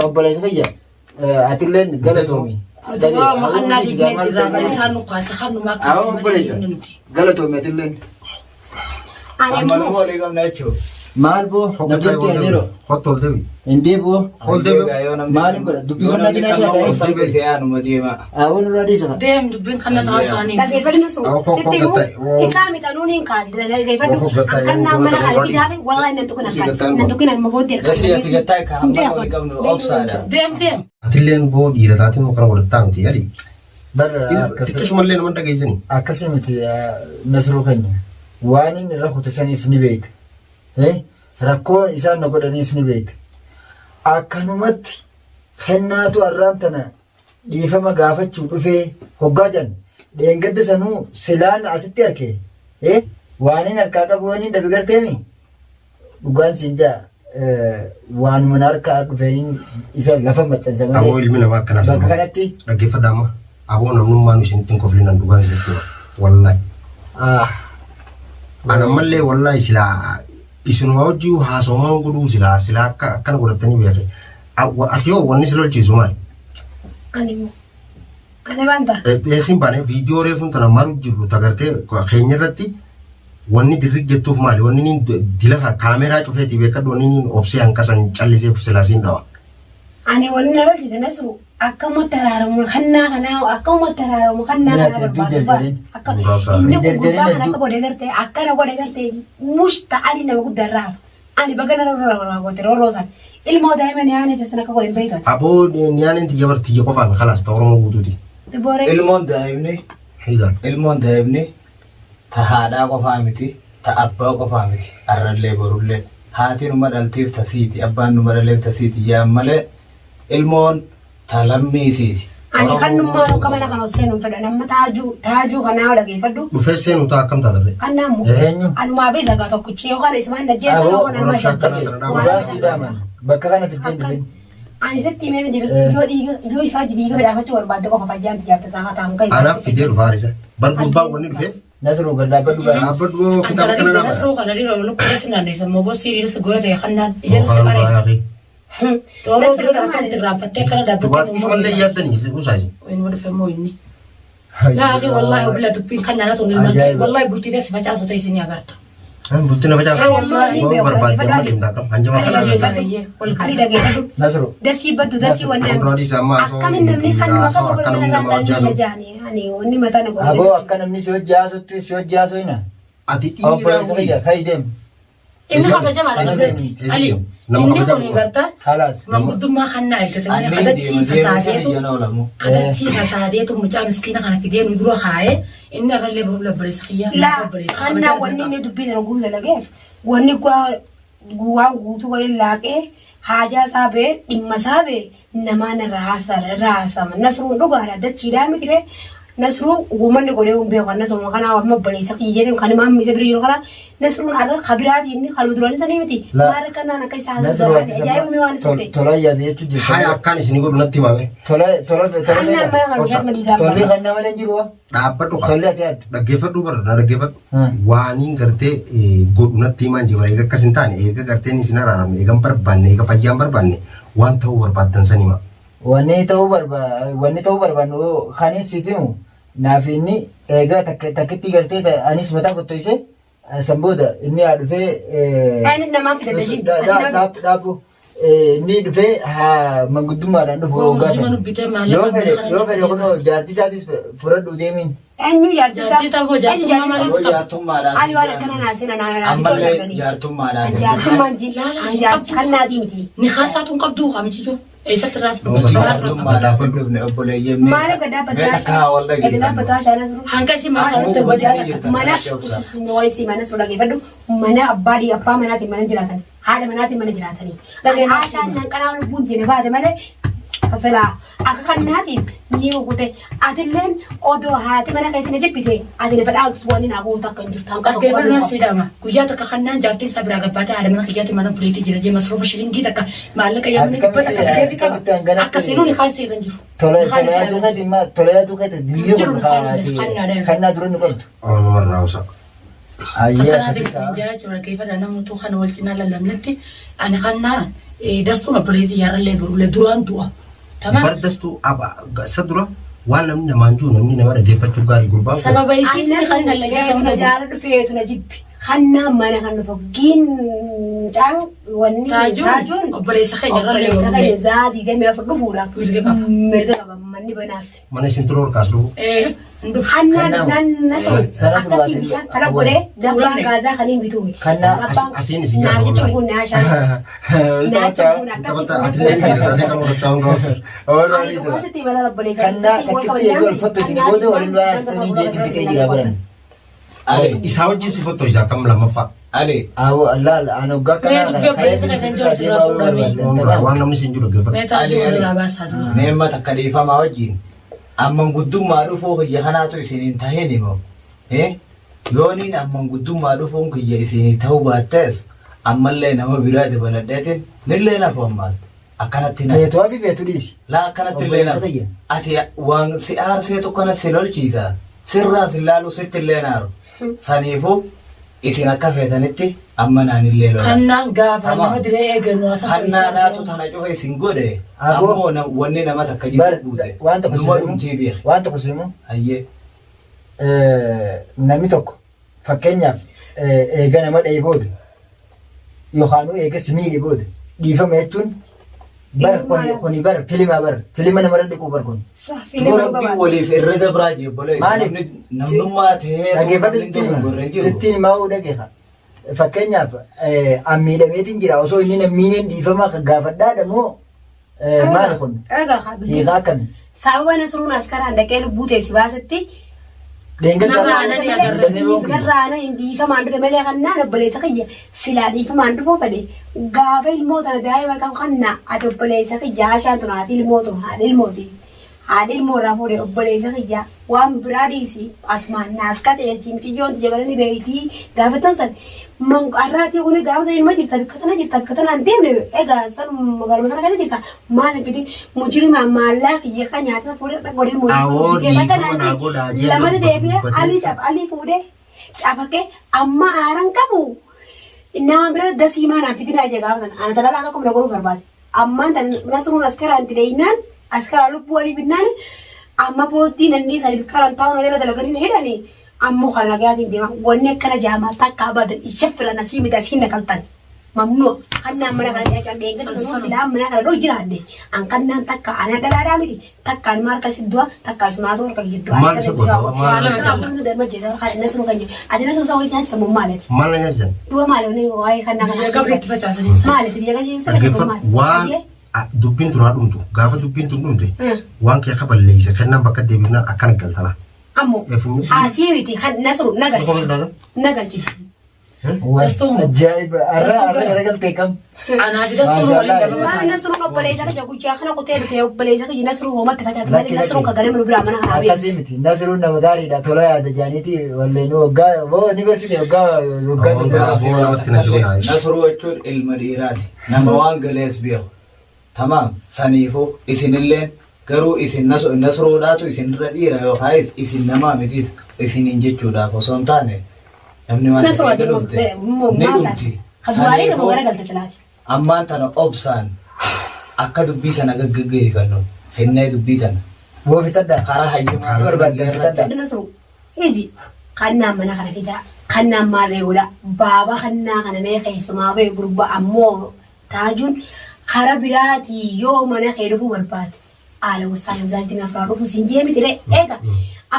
obboleessa kiyya atilleen galatoomi. Ma xannaa diigee jirra bari isaan nu kaasa kan nu makka. Obboleessa galatoomi atilleen. Ammaluma walii qabna jechuudha. Maal boo nageetti adeero. Hottol deebi. Indee boo. Hol deebi. Maal godha dubbii kana dinaa isaa sabbe se'aanuma deema. Awwan irraa dhiisa. Deem dubbiin kana taasisaanii. Dhageeffadhu sun sitti immoo isaa mixanuuniin kaadhi dhageeffadhu akkan naamana kaadhi bidaabe wallahi nan tuqin akkaan nan tuqin alma booddee argaa. Gasii ati gattaa ka hamma walii qabnu obsaadha. Deem. Atilleen boo dhiirataatiin muka godhattaa miti yadi. Barra xiqqishumallee nama dhageessanii. akkasii miti nasruu keenya waan inni irra kutasanis ni beeka. Rakkoo isaan na godhanis ni beeka. Akkanumatti kennaatu arraan tana dhiifama gaafachuu dhufee hoggaa jan dheengadda sanuu silaan asitti arke waan inni harkaa qabu waan inni dhabe garteemi dhugaan siin jaa waan mana harkaa dhufeen isa lafa maxxansa malee. Aboo ilmi namaa akkanaa bakka kanatti dhaggeeffadhaa amma aboo namnummaan isinitti hin koflinan dhugaan jechuudha wallahi. Anammallee wallahi silaa isinuma hojii haasawaa godhuu silaa akkana godhatanii beekne. Ati yoo wanni si lolchiisu maali? Ani banta. Eessin baanee viidiyoo reefuun tana maal jirru tagartee keenya irratti wanni dirri jettuuf maali? Wanni dila kaameeraa cufeetii beekadhu wanni obsee hanqasan callisee silaasiin dhawa. Ani wanni na lolchise nasu akkamatti haraaramu kannaa kanaa akkamatti haraaramu kannaa kanaa barbaadu. Inni kun gubbaa kan akka godhe gartee akkana godhe gartee mushta ani nama guddaa irraa ani bagana rarraagote rorroosan ilmoo daa'ima niyaanii tasan akka godhe beeytooti. Aboo niyaaniin tiyya bartiyya qofaan khalaas ta'u Oromoo guutuuti. Ilmoon daa'imni ta haadhaa qofaa miti ta abbaa qofaa miti arrallee borullee haatiin numa dhaltiif tasiiti abbaan numa dhaleef tasiiti yaa malee ilmoon ta lammiisiiti. Ani kan nummaa kamana kan seenu fedha namma taajuu kanaa dhageeffadhu. Dhufee seenu ta'a akkam taatare? Kan naamu anumaa beesa gaa tokkichi yookaan ismaan najjeessa yookaan alma shakkate. Bakka kana fitteen dhufin. Ani sitti himee jira yoo isaa dhiiga fedhaafachuu barbaadde qofa fayyaanti jaarta isaa ta'an kan. Anaaf fidee dhufa harisa. Bargubbaa wanni dhufeef. Nasruu gadaabbadhu gaa. Dhaabbadhu kitaaba kana nama. Nasruu kana dhiiroo nuti kureessinaan deessammoo boosii dhiirri sigurata kannaan ijaan si qaree. Dooroo dhiirota kan tirraafattee akkana dhaabbattee Mallee yaaddanii usaasi. Inni wadufee moo inni. Laafi wallahi obila dubbiin kan naannatu ni ilmaan wallahi bultitee si facaasu ta'e isin agarta. Bultina facaasu. Barbaadde amma deemtaa qaba. Hanjama kana agarta. Walqarii dhageeffadhu. Nasruu. Dasii baddu dasii wannaan. Akkamin namni kan nama qabu godhatan laallaa jaanii. Ani wanni mataa na godhe. Aboo akka namni si hojii haasottu si hojii haasooyina. Ati Obboleessa kiyya ka'i deemu. Inni kabajamaadha jireetti. Ali inni kun garta manguddummaa kannaa eeggatanii kadachii fasaadeetu mucaa miskiina kana fidee nu dura haa'ee inni irrallee baruu labbareessa kiyyaa. Kannaa wanni inni dubbii sana guutuu dalageef wanni waan guutuu waliin laaqee haajaa isaa bee dhimma isaa bee namaan raasama nasruun dhugaadha dachiidhaa mitire. Nasruu uummanni godhee beeku kan nasruu kanaa amma obboleessa kiyyeetiin kan maammise bira jiru kana nasruun har'a kabiraatiin kan duraan sanii miti maal kanaan akka isaa haasa'u ajaa'ibni waan isatti tola yaadee jechuun jirtu haya akkaan isin godhu natti himame tola kan kan nama leen jiru dhaabbadhu tolli ati yaaddu dhaggeeffadhu bara na dhaggeeffadhu waaniin gartee godhu natti himaan jiru eega akkas hin taane eega garteen isin araaramne eegan barbaanne eega fayyaan barbaanne waan ta'uu barbaaddan san hima. Wanni ta'uu barbaannu kanin siif himu naaf inni eegaa takkitti gartee anis mataa qottoise san booda inni haa dhufee dhaabbu inni dhufee manguddummaadhaan dhufu yoo fedhe kunoo jaartii isaatis fudhadhu deemiin. Eenyu jaartummaadhaan. Ani waan akkana naasina ammallee jaartummaadhaan. Jaartummaan jaartii kan naati miti. Ni haasaatuun qabduu qamichiyyoo. Eessatti raafu jaartummaadhaan fudhufne obboleeyyeemni. Maaliif gadaa bataa hanga si mana suudha geeffadhu mana abbaa manaatiin mana jiraatan haadha manaatiin mana jiraatanii. Haashaan hanqanaa lubbuun jeene baate malee silaa akka kannaatiin ni rukute atilleen odoo haati mana keetiin jibbite atine fedhaatu waan hin haguutu akka hin jirtu hanqasa geeffannaa siidhama guyyaa takka kannaan jaartiin isaa biraa gabbaatee haadha mana kiyyaatti mana buleetii jira jee masroofa shilingii takka maallaqa yaamni gubbata akka deebi qaba akkasiin uni kaan seeran jiru. Tola yaaduu keetii diyyoo kannaa dura ni qabdu. Oolmaa raawusa. Akkanaa deebiin jaa jechuudha geeffadha namoota kana wal cinaa lallabnetti ani kannaa dastuma bireetii yaarallee birullee duraan du'a. Bar dastuu isa dura waan namni namaan jiru namni nama dhaggeeffachuu gaarii gurbaa. Sababa isiitti kan na jaala dhufeetu na jibbi. Kannaa mana kan dhufu gincaan wanni taajuun obboleessa keenya irra obboleessa keenya zaadii gamee afur dhufuudha. Mirga qaba manni banaaf. Mana isin turuu harkaas dhufu. Kannaa naanna akkatti bishaan kana godhee dabbaan gaazaa kan hin bituu miti. Asiin isin nyaata jechuun kun naashaa. Nyaata kun akkatti atilee fiiratee kan murataa hundaa. Akkasitti mana obboleessa Kannaa takkitti eeguu fotto isin booda waliin waan asitanii jeetti bitee jira baran. Isaa wajjin si fottoo isaa kam lammaffaa. Ali. Awo Allah an oggaa kanaa waan namni isin jiru dhaggeeffatu. Neemma takka dhiifamaa wajjin. Amman guddummaa dhufuu kiyya kanaatu isin hin tahin immoo. Yooniin amman guddummaa dhufuun kiyya isin hin ta'uu baattees ammallee nama biraa dabaladheetiin nillee nafu ammaal. Akkanatti na. feetuu fi feetuu dhiisi. Laa akkanatti illee nafu. Ati waan si aarseetu kanatti si lolchiisa. Sirraan si laalu sitti illee naaru. Saniifuu isin akka feetanitti amma naanillee lola. Kannaan gaafa nama diree eegannu asas. Kannaadhaatu tana cufa isin godhe. Ammoo wanni nama takka jiru buute. Waan tokko simu. Waan tokko simu. Hayyee. Namni tokko fakkeenyaaf eega nama dha'ee booda yookaan eega simii booda dhiifama jechuun bar kuni bar filima nama dhiquu bar kun. Rabbii waliif irra dabraa jeebbolee namnummaa ta'ee dhaggeeffadhu sittiin maa'uu dhageessa. Fakkeenyaaf ammiidhameetiin jira osoo inni nammiineen dhiifama gaafadhaadha moo maal kun hiikaa akkami. Sababa Nasruun askaraan dhaqee lubbuu teessi baasetti garraana dhiifamaan dhufe malee kannaan obboleessa kiyya silaa dhiifamaan dhufuu fedhe gaafa ilmoo tana daa'ima kan kannaa ati obboleessa kiyya haashaan tun haati ilmootu haadha ilmooti haadha ilmoo irraa fuudhe obboleessa kiyya waan biraa dhiisi asumaan naaska ta'e cimciyyoon jabalani beeyitii gaafa tonsan manqarraatii kuni gaafa san ilma jirta bikka tana hin deemne egaa san magaaluma sana keessa jirta maal fiti mujirima maallaa kiyya kan nyaata fuudhe godhe mujirima lamata deebi'e alii fuudhe cafaqee amma aaran qabu nama bira dasiimaa naan fitinaa jee gaafa sana ana talaalaa tokko bira godhuu barbaade ammaan tan Nasruun askaraan tideeynaan askaraa lubbuu walii binnaan amma booddee nanni sadi bikkaraan taa'uun ajala dalaganii hidhanii ammoo kan nagaatiin deema wanni akkana jaamaa takka abadan ishafira nasii mita siin naqaltan mamnuu kannaan mana kana dhiyaachaan deeggatu sunuu silaa mana kana dhoo jiraadde an kannaan takka ana dhalaadhaa miti takka an maarka siddua takka asmaatoo harka gidduu maal isa godha maal isa Nasruun kan jiru ati Nasruun isaa wayii nyaachisa moo maaleti maal nyaachisa du'a maaloni waa'ee kannaa kana gabriitti facaasanii maaleti biyya gasiisa dhaggeeffatu waan dubbiin tun haa dhumtu gaafa dubbiin tun dhumte waan kee akka balleeysa kennaan bakka deebifnaan akkana galtana. Ammoo asii miti Nasruun nagalchiisa. Ajaa'iba arraa garagaltee kam. Anaafi dastuun waliin galuu. Nasruun obboleessa kiyya guyyaa kana kutee dhufee obboleessa kiyya Nasruun hoomatti facaasa malee Nasruun kan galee biraa mana kanaa beeku. Akkasii miti Nasruun nama gaariidha tola yaada jaaniiti walleen waggaa yuunivarsiitii waggaa. Nasruu jechuun ilma dhiiraati. Nama waan galees beeku. Tamaam saniifuu isinillee garuu isin Nasruudhaatu isinirra dhiira yookaan isin namaa mitiis isiniin jechuudhaaf osoo hin taane namni waan ta'eef dhufte ni dhumti. Ammaan tana obsaan akka dubbii tana gaggeeffannu finnee dubbii tana. Woo fitaddaa. Karaa hayyumaa barbaadde fitaddaa. Nasruun iji kannaan mana kana fidaa kannaan maarree godha baaba kannaa kana mee keessumaa ba'e gurba ammoo taajuun kara biraati yoo mana kee dhufuu barbaade haala wasaan zaaltii naafraa dhufu siin jee miti eega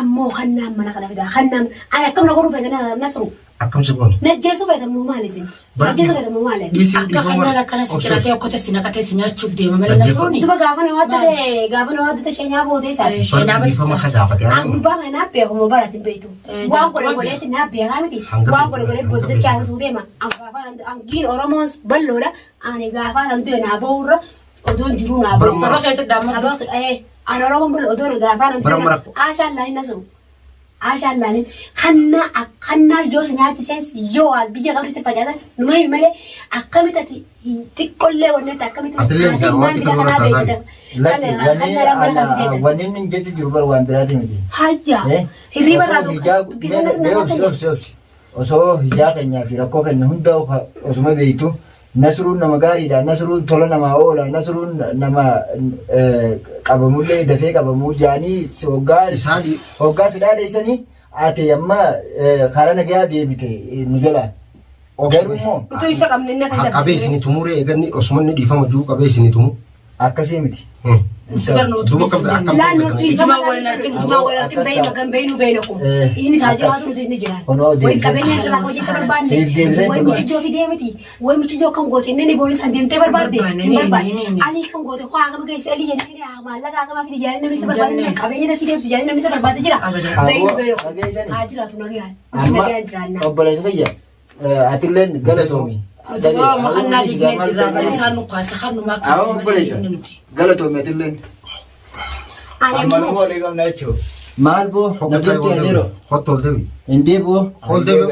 ammoo kannaan mana kana fidaa kannaan ani akkam na godhuu feetan Nasruun. Akkam si goone. Najjeessu feetamoo maali isin? Najjeessu feetamoo maali? Akka kannaan akkana si jiraatee okkotee si naqatee si nyaachuuf deema malee Nasruun. Duba gaafa na waddate sheenyaa bootee isaati. Dhiifama hasaafate. Gurbaa kana naaf beeku moo baraatti beektu. Waan godhe godheetti naaf beekaa miti. Waan godhe godhee bootee chaasuu deema. Giin Oromoon balloodha. Ani gaafa nan du'e naa ba'uurra odoon jiruu naa ba'u. Saba keetti dhaamma. Ani Oromoon ballo odoon gaafa nan du'e. Aashaan laalin Nasruun. Aashaan laalin kannaa yoo si nyaachiseen yoo as biyya qabdi si facaasa numa himi malee akkamitti xiqqollee wannetti akkamitti wanni inni jechu jiru bar waan biraati miti. Hayya hirriba irraa obsi osoo hijaa keenyaa fi rakkoo keenya hunda osuma beektu Nasruun nama gaariidha. Nasruun tola namaa oola. Nasruun nama qabamullee dafee qabamuu jaanii hoggaa sidhaa dheessanii ati amma karaa nagaa deebite nu jala. Garuu immoo qabee isin tumuree eeganni osuma inni dhiifama jiru qabee isin tumu. Akkasii miti. Duuba kam laannoon dhiifama walirratti bahee magan bahinu beeku. Inni isaa jiraatu nuti ni jira. Wayi qabeenya irraa hojii isa barbaanne. Wayi mucichoo fidee miti. Wayi mucichoo kan goote inni booli isaan deemtee barbaadde. Hin barbaadne. Ani kan goote waa akkama geesse alii jedhanii maallaqa akkama fide jaanii namni isa barbaadne. Qabeenya dasii deemsi jaanii namni isa barbaadde jira. Bahinu beeku. Haa jiraatu nagaan. Nagaan jiraanna. Obboleessa fayya. Atilleen galatoomi. Makanaa diinee jirraa bariisaan nu kaasa kan nu makkaa. Awwa obboleessa. Galatoomi atilleen. Ammaluma walii qabna jechuudha. Maal boo nageetti adeero. Hottol deebi. Indee boo. Hol deebi.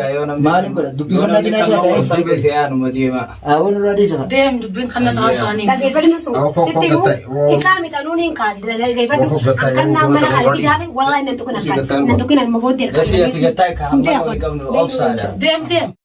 Maaliin godha dubbii kana dinaa isaa ta'e. Sabbi se'aanuma deema. Awwa nurraa dhiisa. Deem dubbiin kana ta'aa isaanii. Dhageeffadhu sun sitti himuu isaa mitaanuu ni kaati dhageeffadhu akkan naan mana kana bidaabe wallaahi nan tuqina akkan nan tuqina ilma booddee Gasii ati gattaa akka hamma walii qabnu obsaadha. Deem.